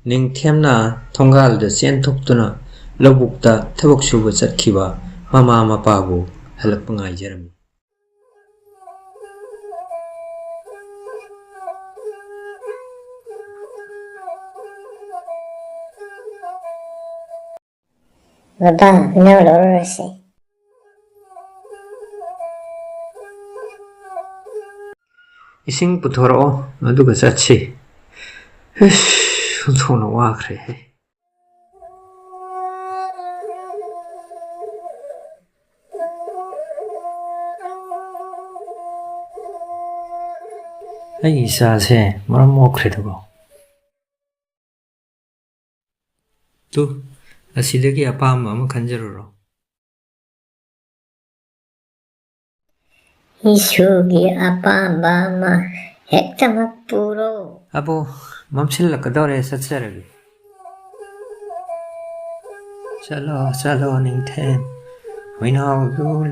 ꯅꯤꯡꯊꯦꯝꯅ ꯊꯣꯡꯒꯥꯜꯗ ꯆꯦꯟꯊꯣꯛꯇꯨꯅ ꯂꯧꯕꯨꯛꯇ ꯊꯕꯛ ꯁꯨꯕ ꯆꯠꯈꯤꯕ ꯃꯃꯥ ꯃꯄꯥꯕꯨ ꯍꯜꯂꯛꯄ ꯉꯥꯏꯖꯔꯝꯃꯤ꯫ Baba, no lorose. 이싱 puthorao aduga chatsi. Thona wakhre. Ai isa se maram mokhre dugo. Tu asidagi apama ama khanjaruro. Isugi apama hektamak puro. Abo mamsillakadore satsaragi. Chalo ningthem. Wainaw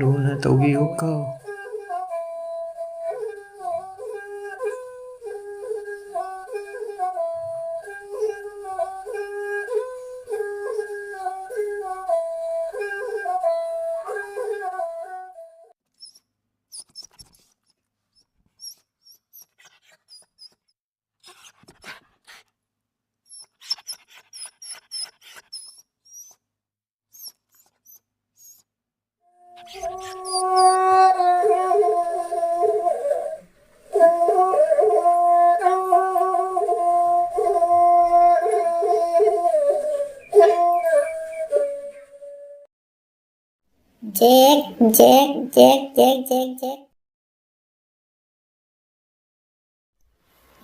luna tawbiuko. Jack.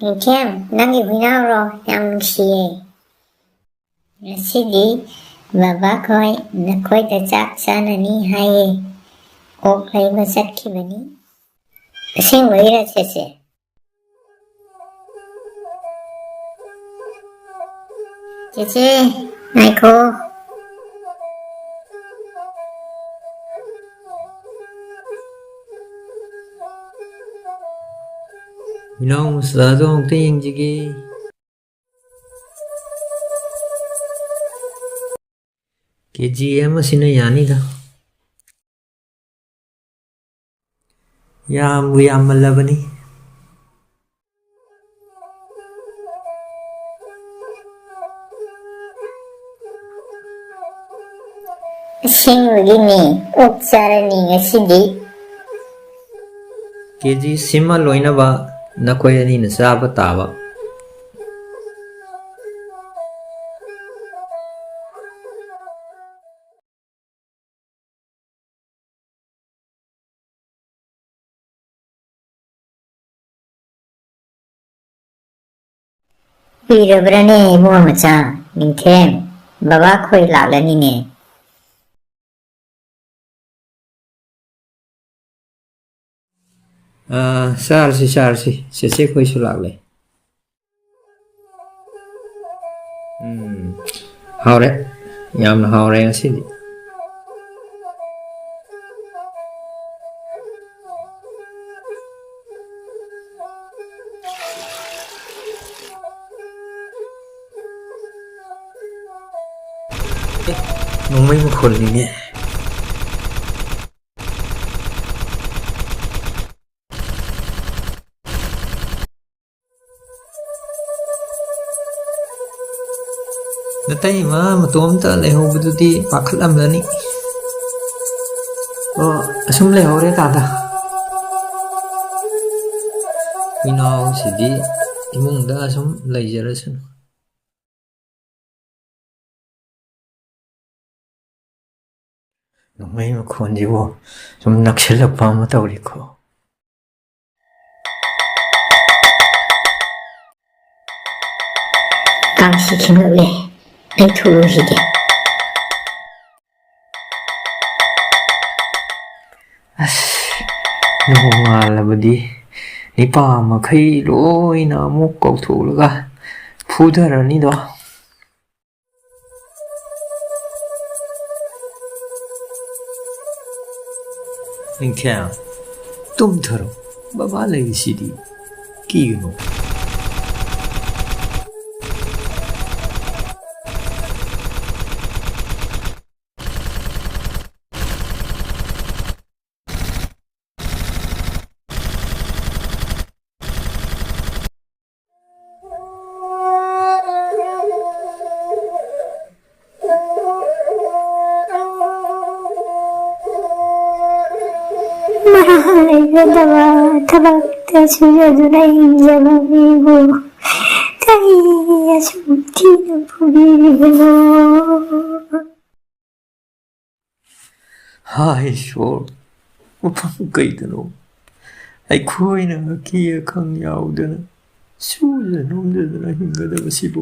Ningkem, nangi winaro yang siye. Sidi, baba koi nakoi da chak sana ni haye. Ok lai basat ki bani. Sing waira chese. Chese, naiko. Minong sadong ting jigi. KGM asina yani da. Yam malabani. Sing wagini, utsarani ngasidi. KG sima loina ba nakoyani na saba taba. Birabrane muamacha, ningkem, baba koi lalani ne. Sarsi, sese koi sulak le. Haure, yam haure asidi. Nungmay makhol ni Natay matomta leho buduti pakhalam lani. Asum leho re tada. Minaw sidi imungda asum laijarasan. Nungmay makhon jiwo sum nakshilappa matawriko. Kangsi kingle. Ay tulu hige. Nungalabadi nipa makai loi na amuk kautulaga pudharani do. Ningtham tumtharo baba laisidi kino. ꯑꯣꯏꯒꯗꯕ ꯊꯕꯛꯇ ꯁꯨꯖꯗꯨꯅ ꯍꯤꯡꯖꯕ ꯃꯤꯕꯨ ꯀꯔꯤ ꯑꯁꯨꯛ ꯊꯤꯅ ꯐꯨꯕꯤꯔꯤꯕꯅꯣ? ꯍꯥꯏ ꯏꯁꯣꯔ, ꯃꯐꯝ ꯀꯩꯗꯅꯣ ꯑꯩꯈꯣꯏꯅ ꯑꯀꯤ ꯑꯈꯪ ꯌꯥꯎꯗꯅ ꯁꯨꯖ ꯅꯣꯝꯖꯗꯨꯅ ꯍꯤꯡꯒꯗꯕꯁꯤꯕꯨ